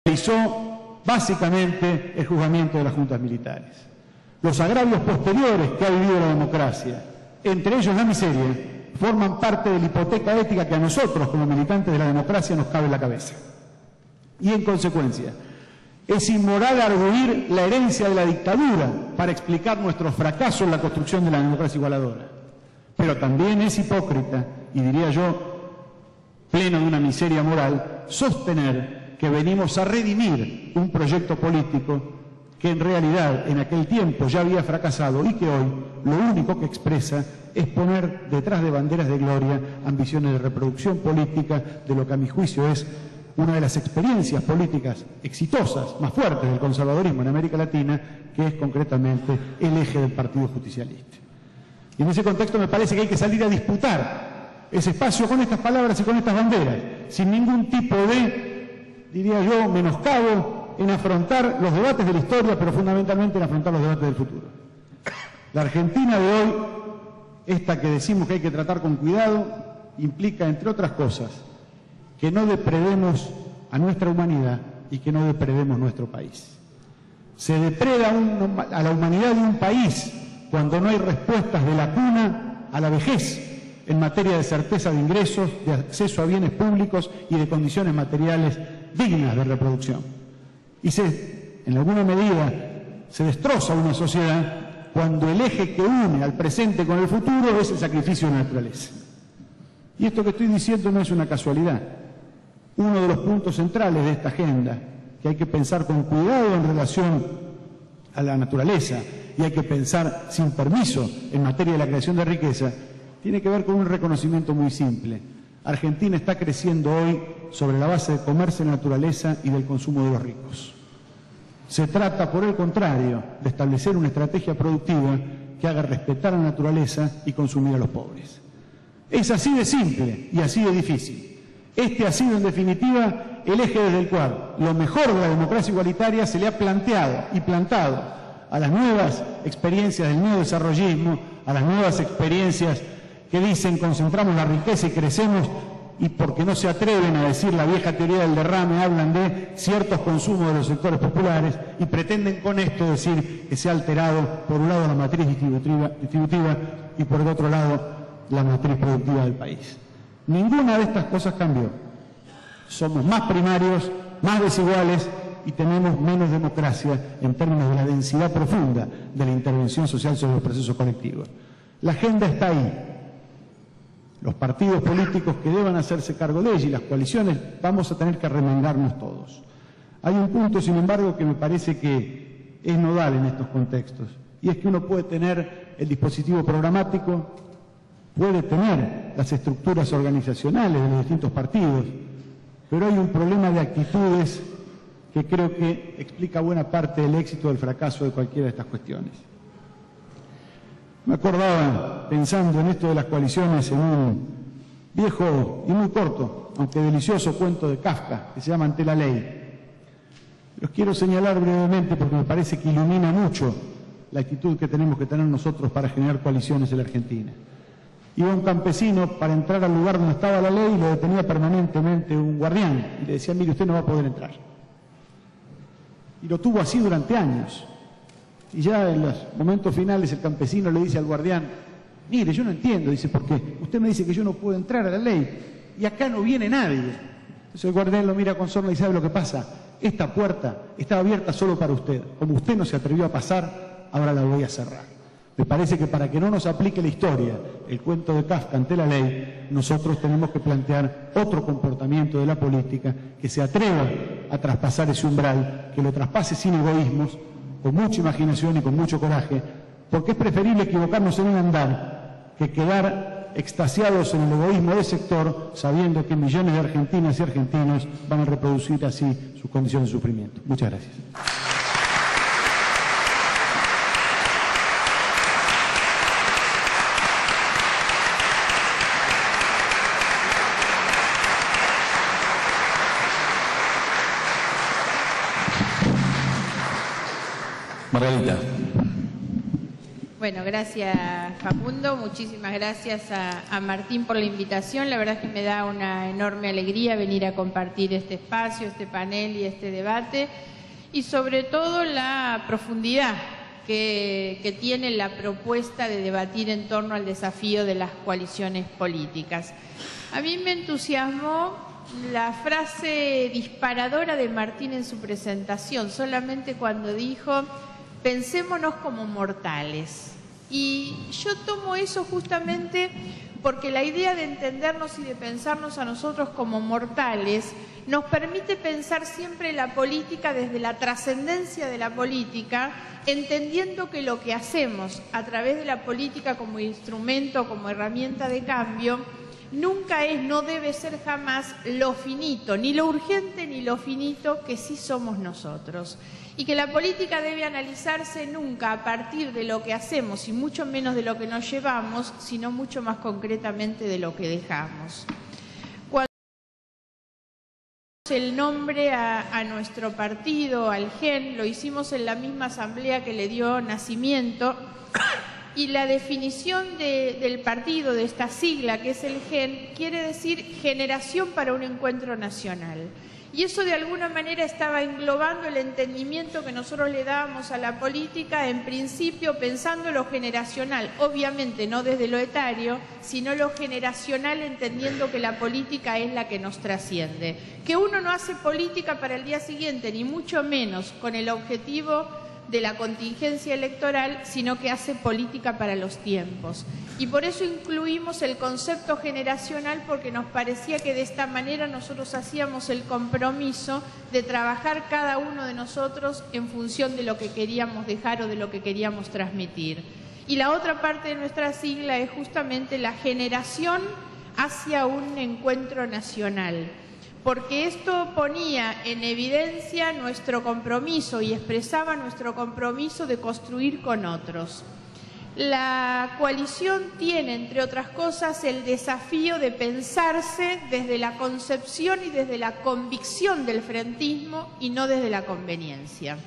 realizó básicamente el juzgamiento de las juntas militares. Los agravios posteriores que ha vivido la democracia, entre ellos la miseria, forman parte de la hipoteca ética que a nosotros, como militantes de la democracia, nos cabe en la cabeza. Y en consecuencia, es inmoral arguir la herencia de la dictadura para explicar nuestro fracaso en la construcción de la democracia igualadora. Pero también es hipócrita, y diría yo, pleno de una miseria moral, sostener que venimos a redimir un proyecto político que en realidad en aquel tiempo ya había fracasado y que hoy lo único que expresa es poner detrás de banderas de gloria ambiciones de reproducción política de lo que a mi juicio es una de las experiencias políticas exitosas, más fuertes del conservadurismo en América Latina, que es concretamente el eje del Partido Justicialista. Y en ese contexto me parece que hay que salir a disputar ese espacio con estas palabras y con estas banderas, sin ningún tipo de, diría yo, menoscabo en afrontar los debates de la historia, pero fundamentalmente en afrontar los debates del futuro. La Argentina de hoy, esta que decimos que hay que tratar con cuidado, implica, entre otras cosas, que no depredemos a nuestra humanidad y que no depredemos nuestro país. Se depreda a la humanidad de un país cuando no hay respuestas de la cuna a la vejez en materia de certeza de ingresos, de acceso a bienes públicos y de condiciones materiales dignas de reproducción. Y en alguna medida se destroza una sociedad cuando el eje que une al presente con el futuro es el sacrificio de la naturaleza. Y esto que estoy diciendo no es una casualidad. Uno de los puntos centrales de esta agenda, que hay que pensar con cuidado en relación a la naturaleza y hay que pensar sin permiso en materia de la creación de riqueza, tiene que ver con un reconocimiento muy simple. Argentina está creciendo hoy sobre la base de comerse la naturaleza y del consumo de los ricos. Se trata, por el contrario, de establecer una estrategia productiva que haga respetar a la naturaleza y consumir a los pobres. Es así de simple y así de difícil. Este ha sido, en definitiva, el eje desde el cual lo mejor de la democracia igualitaria se le ha planteado y plantado a las nuevas experiencias del neodesarrollismo, a las nuevas experiencias que dicen concentramos la riqueza y crecemos, y porque no se atreven a decir la vieja teoría del derrame, hablan de ciertos consumos de los sectores populares y pretenden con esto decir que se ha alterado, por un lado, la matriz distributiva y por el otro lado, la matriz productiva del país. Ninguna de estas cosas cambió. Somos más primarios, más desiguales y tenemos menos democracia en términos de la densidad profunda de la intervención social sobre los procesos colectivos. La agenda está ahí. Los partidos políticos que deban hacerse cargo de ella y las coaliciones vamos a tener que remendarnos todos. Hay un punto, sin embargo, que me parece que es nodal en estos contextos, y es que uno puede tener el dispositivo programático, puede tener las estructuras organizacionales de los distintos partidos, pero hay un problema de actitudes que creo que explica buena parte del éxito o del fracaso de cualquiera de estas cuestiones. Me acordaba, pensando en esto de las coaliciones, en un viejo y muy corto, aunque delicioso cuento de Kafka, que se llama Ante la ley. Los quiero señalar brevemente porque me parece que ilumina mucho la actitud que tenemos que tener nosotros para generar coaliciones en la Argentina. Iba un campesino para entrar al lugar donde estaba la ley y lo detenía permanentemente un guardián y le decía, mire, usted no va a poder entrar. Y lo tuvo así durante años. Y ya en los momentos finales el campesino le dice al guardián, mire, yo no entiendo, dice, porque usted me dice que yo no puedo entrar a la ley y acá no viene nadie. Entonces el guardián lo mira con sorna y sabe lo que pasa. Esta puerta estaba abierta solo para usted. Como usted no se atrevió a pasar, ahora la voy a cerrar. Me parece que para que no nos aplique la historia, el cuento de Kafka Ante la ley, nosotros tenemos que plantear otro comportamiento de la política que se atreva a traspasar ese umbral, que lo traspase sin egoísmos, con mucha imaginación y con mucho coraje, porque es preferible equivocarnos en un andar que quedar extasiados en el egoísmo del sector, sabiendo que millones de argentinas y argentinos van a reproducir así sus condiciones de sufrimiento. Muchas gracias. Margarita. Bueno, gracias Facundo, muchísimas gracias a Martín por la invitación. La verdad es que me da una enorme alegría venir a compartir este espacio, este panel y este debate, y sobre todo la profundidad que tiene la propuesta de debatir en torno al desafío de las coaliciones políticas. A mí me entusiasmó la frase disparadora de Martín en su presentación, solamente cuando dijo: pensémonos como mortales. Y yo tomo eso justamente porque la idea de entendernos y de pensarnos a nosotros como mortales nos permite pensar siempre la política desde la trascendencia de la política, entendiendo que lo que hacemos a través de la política como instrumento, como herramienta de cambio, nunca es, no debe ser jamás lo finito, ni lo urgente ni lo finito que sí somos nosotros. Y que la política debe analizarse nunca a partir de lo que hacemos y mucho menos de lo que nos llevamos, sino mucho más concretamente de lo que dejamos. Cuando el nombre a nuestro partido, al GEN, lo hicimos en la misma asamblea que le dio nacimiento, y la definición del partido, de esta sigla que es el GEN, quiere decir Generación para un Encuentro Nacional. Y eso de alguna manera estaba englobando el entendimiento que nosotros le dábamos a la política, en principio pensando lo generacional, obviamente no desde lo etario, sino lo generacional, entendiendo que la política es la que nos trasciende. Que uno no hace política para el día siguiente, ni mucho menos con el objetivo de la contingencia electoral, sino que hace política para los tiempos. Y por eso incluimos el concepto generacional, porque nos parecía que de esta manera nosotros hacíamos el compromiso de trabajar cada uno de nosotros en función de lo que queríamos dejar o de lo que queríamos transmitir. Y la otra parte de nuestra sigla es justamente la generación hacia un encuentro nacional, porque esto ponía en evidencia nuestro compromiso y expresaba nuestro compromiso de construir con otros. La coalición tiene, entre otras cosas, el desafío de pensarse desde la concepción y desde la convicción del frentismo y no desde la conveniencia.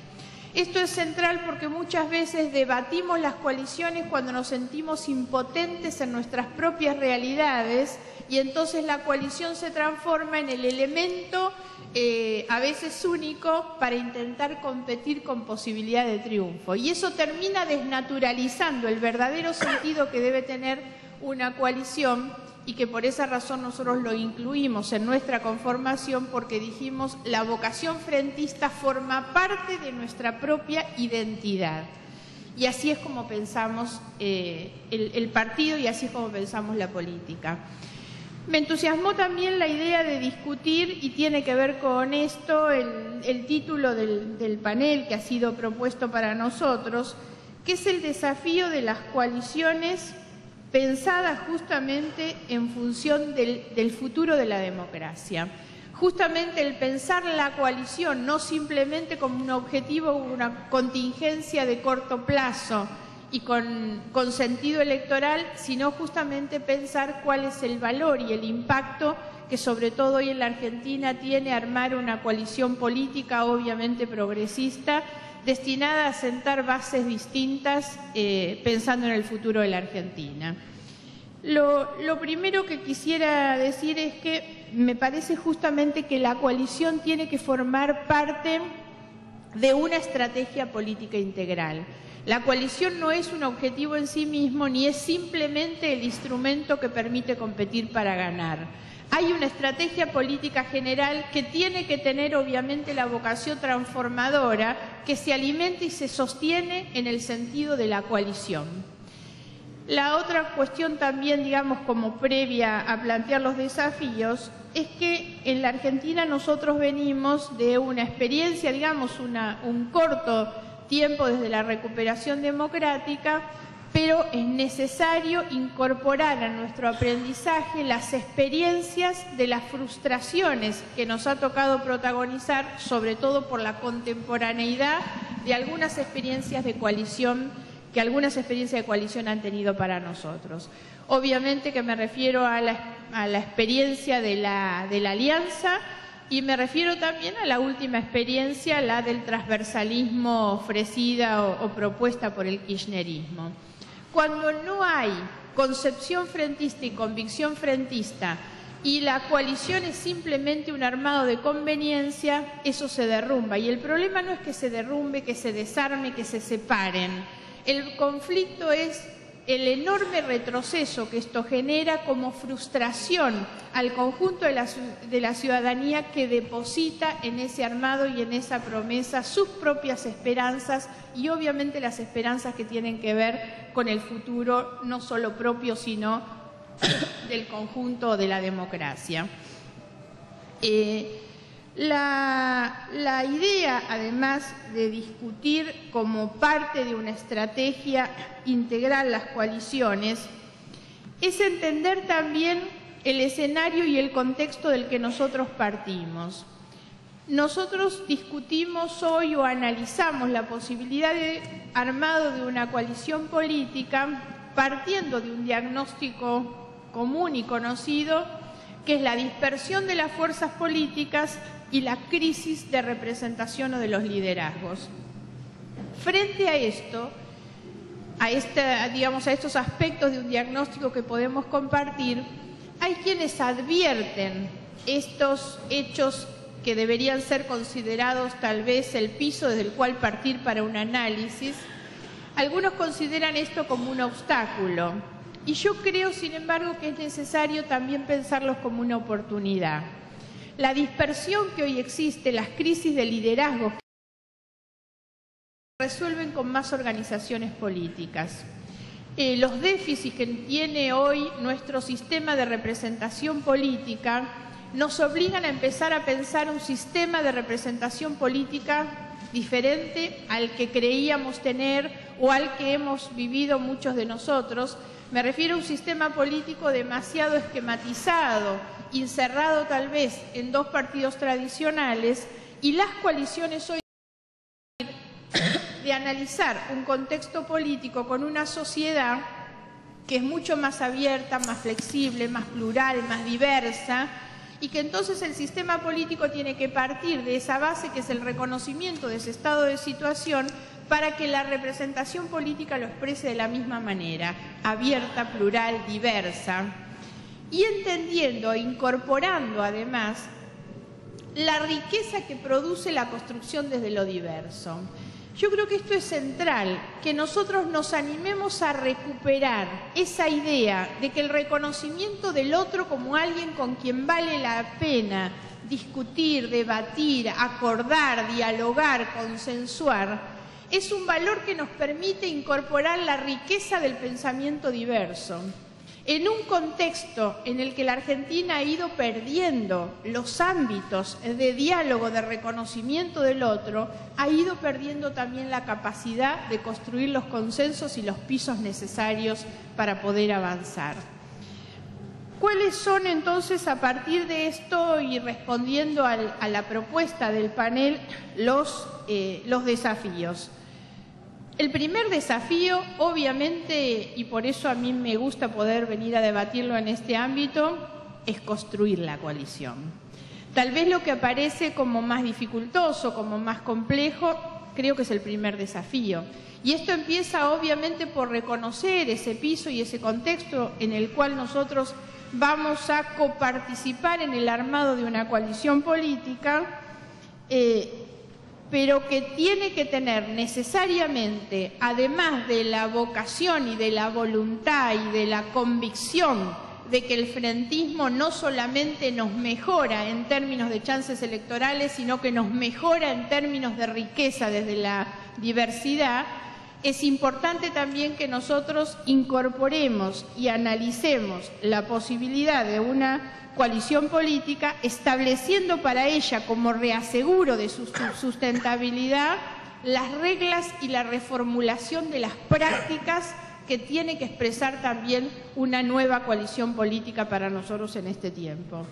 Esto es central porque muchas veces debatimos las coaliciones cuando nos sentimos impotentes en nuestras propias realidades, y entonces la coalición se transforma en el elemento a veces único para intentar competir con posibilidad de triunfo. Y eso termina desnaturalizando el verdadero sentido que debe tener una coalición, y que por esa razón nosotros lo incluimos en nuestra conformación, porque dijimos la vocación frentista forma parte de nuestra propia identidad. Y así es como pensamos el partido, y así es como pensamos la política. Me entusiasmó también la idea de discutir, y tiene que ver con esto el título del panel que ha sido propuesto para nosotros, que es el desafío de las coaliciones pensadas justamente en función del futuro de la democracia. Justamente el pensar la coalición no simplemente como un objetivo o una contingencia de corto plazo y con sentido electoral, sino justamente pensar cuál es el valor y el impacto que sobre todo hoy en la Argentina tiene armar una coalición política obviamente progresista, destinada a sentar bases distintas pensando en el futuro de la Argentina. Lo primero que quisiera decir es que me parece justamente que la coalición tiene que formar parte de una estrategia política integral. La coalición no es un objetivo en sí mismo, ni es simplemente el instrumento que permite competir para ganar. Hay una estrategia política general que tiene que tener obviamente la vocación transformadora, que se alimenta y se sostiene en el sentido de la coalición. La otra cuestión también, digamos, como previa a plantear los desafíos, es que en la Argentina nosotros venimos de una experiencia, digamos, un corto tiempo desde la recuperación democrática, pero es necesario incorporar a nuestro aprendizaje las experiencias de las frustraciones que nos ha tocado protagonizar, sobre todo por la contemporaneidad de algunas experiencias de coalición, que algunas experiencias de coalición han tenido para nosotros. Obviamente que me refiero a la experiencia de la alianza, y me refiero también a la última experiencia, la del transversalismo ofrecida o propuesta por el kirchnerismo. Cuando no hay concepción frentista y convicción frentista y la coalición es simplemente un armado de conveniencia, eso se derrumba. Y el problema no es que se derrumbe, que se desarme, que se separen. El conflicto es el enorme retroceso que esto genera como frustración al conjunto de la ciudadanía que deposita en ese armado y en esa promesa sus propias esperanzas y obviamente las esperanzas que tienen que ver con el futuro no solo propio sino del conjunto de la democracia. La idea, además de discutir como parte de una estrategia integral las coaliciones, es entender también el escenario y el contexto del que nosotros partimos. Nosotros discutimos hoy o analizamos la posibilidad de armado de una coalición política partiendo de un diagnóstico común y conocido, que es la dispersión de las fuerzas políticas y la crisis de representación o de los liderazgos. Frente a esto, a estos aspectos de un diagnóstico que podemos compartir, hay quienes advierten estos hechos que deberían ser considerados tal vez el piso desde el cual partir para un análisis. Algunos consideran esto como un obstáculo y yo creo, sin embargo, que es necesario también pensarlos como una oportunidad. La dispersión que hoy existe, las crisis de liderazgo se resuelven con más organizaciones políticas. Los déficits que tiene hoy nuestro sistema de representación política nos obligan a empezar a pensar un sistema de representación política diferente al que creíamos tener o al que hemos vivido muchos de nosotros. Me refiero a un sistema político demasiado esquematizado, encerrado tal vez en dos partidos tradicionales, y las coaliciones hoy de analizar un contexto político con una sociedad que es mucho más abierta, más flexible, más plural, más diversa, y que entonces el sistema político tiene que partir de esa base que es el reconocimiento de ese estado de situación para que la representación política lo exprese de la misma manera, abierta, plural, diversa, y entendiendo e incorporando además la riqueza que produce la construcción desde lo diverso. Yo creo que esto es central, que nosotros nos animemos a recuperar esa idea de que el reconocimiento del otro como alguien con quien vale la pena discutir, debatir, acordar, dialogar, consensuar, es un valor que nos permite incorporar la riqueza del pensamiento diverso. En un contexto en el que la Argentina ha ido perdiendo los ámbitos de diálogo, de reconocimiento del otro, ha ido perdiendo también la capacidad de construir los consensos y los pisos necesarios para poder avanzar. ¿Cuáles son entonces, a partir de esto y respondiendo a la propuesta del panel, los desafíos? El primer desafío, obviamente, y por eso a mí me gusta poder venir a debatirlo en este ámbito, es construir la coalición. Tal vez lo que aparece como más dificultoso, como más complejo, creo que es el primer desafío. Y esto empieza obviamente por reconocer ese piso y ese contexto en el cual nosotros vamos a coparticipar en el armado de una coalición política, pero que tiene que tener necesariamente, además de la vocación y de la voluntad y de la convicción de que el frentismo no solamente nos mejora en términos de chances electorales, sino que nos mejora en términos de riqueza desde la diversidad, es importante también que nosotros incorporemos y analicemos la posibilidad de una coalición política, estableciendo para ella como reaseguro de su sustentabilidad las reglas y la reformulación de las prácticas que tiene que expresar también una nueva coalición política para nosotros en este tiempo.